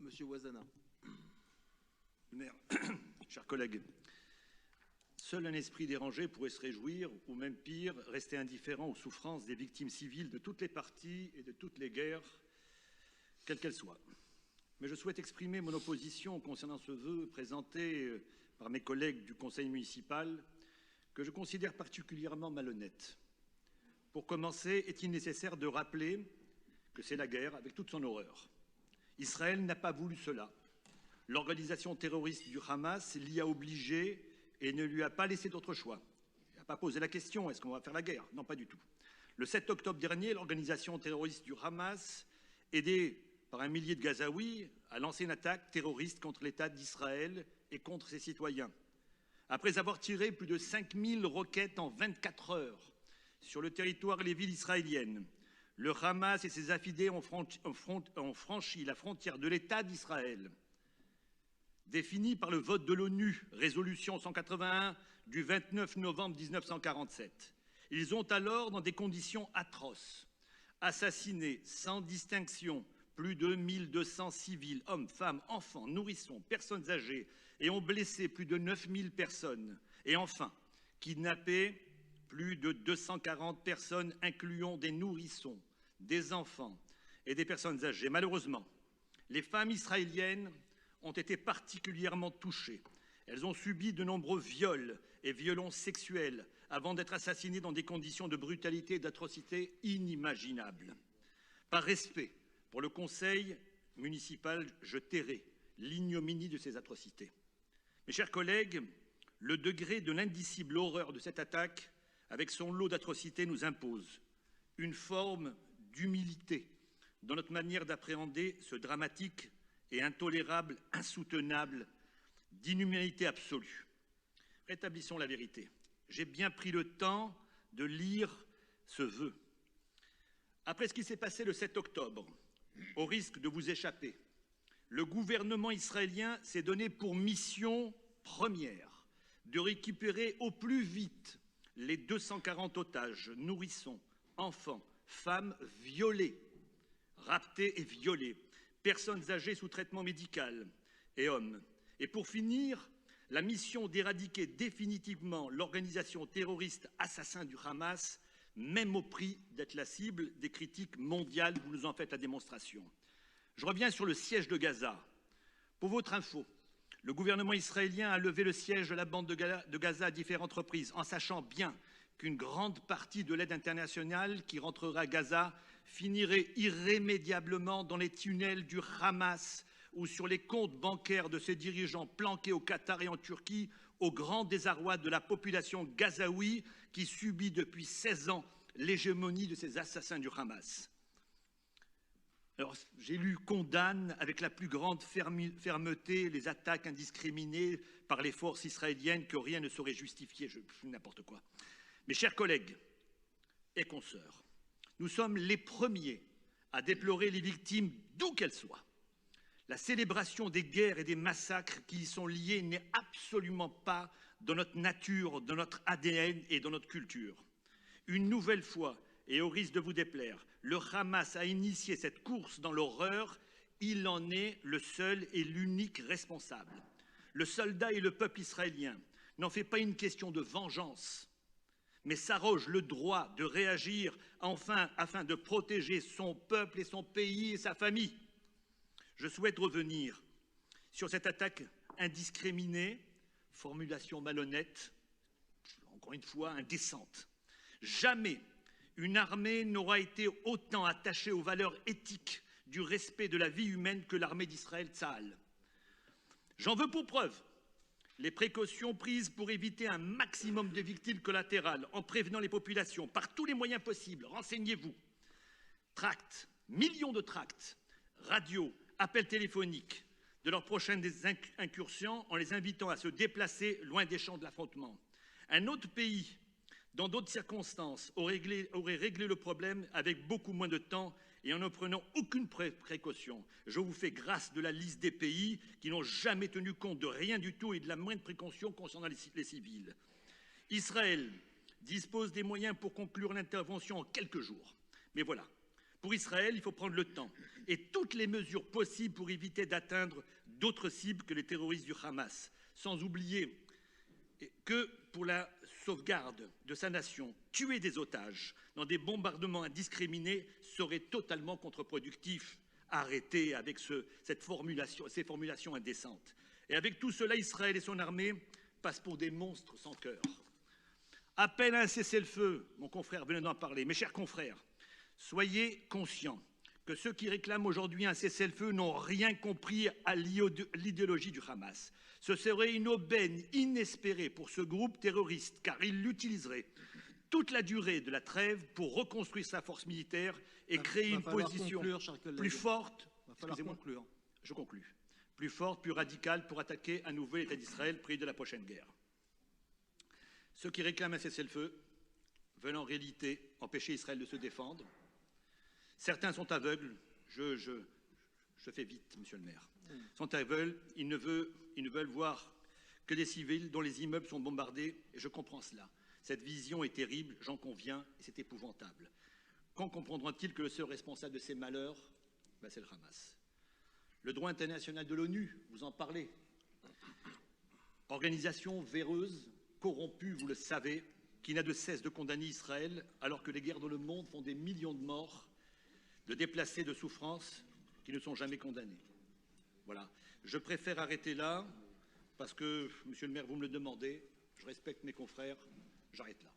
Monsieur Ouazana. Maire, chers collègues, seul un esprit dérangé pourrait se réjouir, ou même pire, rester indifférent aux souffrances des victimes civiles de toutes les parties et de toutes les guerres, quelles qu'elles soient. Mais je souhaite exprimer mon opposition concernant ce vœu présenté par mes collègues du conseil municipal, que je considère particulièrement malhonnête. Pour commencer, est-il nécessaire de rappeler que c'est la guerre avec toute son horreur. Israël n'a pas voulu cela. L'organisation terroriste du Hamas l'y a obligé et ne lui a pas laissé d'autre choix. Il n'a pas posé la question, est-ce qu'on va faire la guerre? Non, pas du tout. Le 7 octobre dernier, l'organisation terroriste du Hamas, aidée par un millier de Gazaouis, a lancé une attaque terroriste contre l'État d'Israël et contre ses citoyens. Après avoir tiré plus de 5000 roquettes en 24 heures sur le territoire et les villes israéliennes, le Hamas et ses affidés ont franchi la frontière de l'État d'Israël, définie par le vote de l'ONU, résolution 181 du 29 novembre 1947. Ils ont alors, dans des conditions atroces, assassiné sans distinction plus de 1200 civils, hommes, femmes, enfants, nourrissons, personnes âgées, et ont blessé plus de 9000 personnes. Et enfin, kidnappé plus de 240 personnes, incluant des nourrissons, des enfants et des personnes âgées. Malheureusement, les femmes israéliennes ont été particulièrement touchées. Elles ont subi de nombreux viols et violences sexuelles avant d'être assassinées dans des conditions de brutalité et d'atrocité inimaginables. Par respect pour le conseil municipal, je tairai l'ignominie de ces atrocités. Mes chers collègues, le degré de l'indicible horreur de cette attaque, avec son lot d'atrocités, nous impose une forme d'humilité dans notre manière d'appréhender ce dramatique et intolérable, insoutenable, d'inhumanité absolue. Rétablissons la vérité. J'ai bien pris le temps de lire ce vœu. Après ce qui s'est passé le 7 octobre, au risque de vous échapper, le gouvernement israélien s'est donné pour mission première de récupérer au plus vite les 240 otages, nourrissons, enfants, femmes violées, raptées et violées, personnes âgées sous traitement médical et hommes. Et pour finir, la mission d'éradiquer définitivement l'organisation terroriste assassin du Hamas, même au prix d'être la cible des critiques mondiales, vous nous en faites la démonstration. Je reviens sur le siège de Gaza. Pour votre info, le gouvernement israélien a levé le siège de la bande de Gaza à différentes reprises, en sachant bien qu'une grande partie de l'aide internationale qui rentrera à Gaza finirait irrémédiablement dans les tunnels du Hamas ou sur les comptes bancaires de ses dirigeants planqués au Qatar et en Turquie, au grand désarroi de la population gazaoui qui subit depuis 16 ans l'hégémonie de ces assassins du Hamas. Alors, j'ai lu condamne avec la plus grande fermeté les attaques indiscriminées par les forces israéliennes que rien ne saurait justifier, n'importe quoi. Mes chers collègues et consoeurs, nous sommes les premiers à déplorer les victimes d'où qu'elles soient. La célébration des guerres et des massacres qui y sont liés n'est absolument pas dans notre nature, dans notre ADN et dans notre culture. Une nouvelle fois, et au risque de vous déplaire, le Hamas a initié cette course dans l'horreur. Il en est le seul et l'unique responsable. Le soldat et le peuple israélien n'en fait pas une question de vengeance, mais s'arroge le droit de réagir enfin afin de protéger son peuple et son pays et sa famille. Je souhaite revenir sur cette attaque indiscriminée, formulation malhonnête, encore une fois indécente. Jamais une armée n'aura été autant attachée aux valeurs éthiques du respect de la vie humaine que l'armée d'Israël, Tsahal. J'en veux pour preuve les précautions prises pour éviter un maximum de victimes collatérales en prévenant les populations par tous les moyens possibles. Renseignez-vous. Tracts, millions de tracts, radios, appels téléphoniques de leurs prochaines incursions en les invitant à se déplacer loin des champs de l'affrontement. Un autre pays, dans d'autres circonstances, aurait réglé le problème avec beaucoup moins de temps et en ne prenant aucune précaution. Je vous fais grâce de la liste des pays qui n'ont jamais tenu compte de rien du tout et de la moindre précaution concernant les civils. Israël dispose des moyens pour conclure l'intervention en quelques jours. Mais voilà, Pour Israël, il faut prendre le temps et toutes les mesures possibles pour éviter d'atteindre d'autres cibles que les terroristes du Hamas, sans oublier que pour la sauvegarde de sa nation, tuer des otages dans des bombardements indiscriminés serait totalement contre-productif. Arrêtez avec ces formulations indécentes. Et avec tout cela, Israël et son armée passent pour des monstres sans cœur. Appel à un cessez-le-feu, mon confrère venait d'en parler. Mes chers confrères, soyez conscients que ceux qui réclament aujourd'hui un cessez-le-feu n'ont rien compris à l'idéologie du Hamas. Ce serait une aubaine inespérée pour ce groupe terroriste, car il l'utiliserait toute la durée de la trêve pour reconstruire sa force militaire et créer une position plus forte. Excusez-moi, je conclus. Plus forte, plus radicale pour attaquer à nouveau l'État d'Israël près de la prochaine guerre. Ceux qui réclament un cessez-le-feu veulent en réalité empêcher Israël de se défendre. Certains sont aveugles. Je fais vite, monsieur le maire. Sont aveugles. Ils ne veulent voir que des civils dont les immeubles sont bombardés. Et je comprends cela. Cette vision est terrible, j'en conviens, et c'est épouvantable. Quand comprendront-ils que le seul responsable de ces malheurs, c'est le Hamas? Le droit international de l'ONU, vous en parlez. Organisation véreuse, corrompue, vous le savez, qui n'a de cesse de condamner Israël, alors que les guerres dans le monde font des millions de morts, de déplacés, de souffrances, qui ne sont jamais condamnés. Voilà. Je préfère arrêter là, parce que, monsieur le maire, vous me le demandez, je respecte mes confrères, j'arrête là.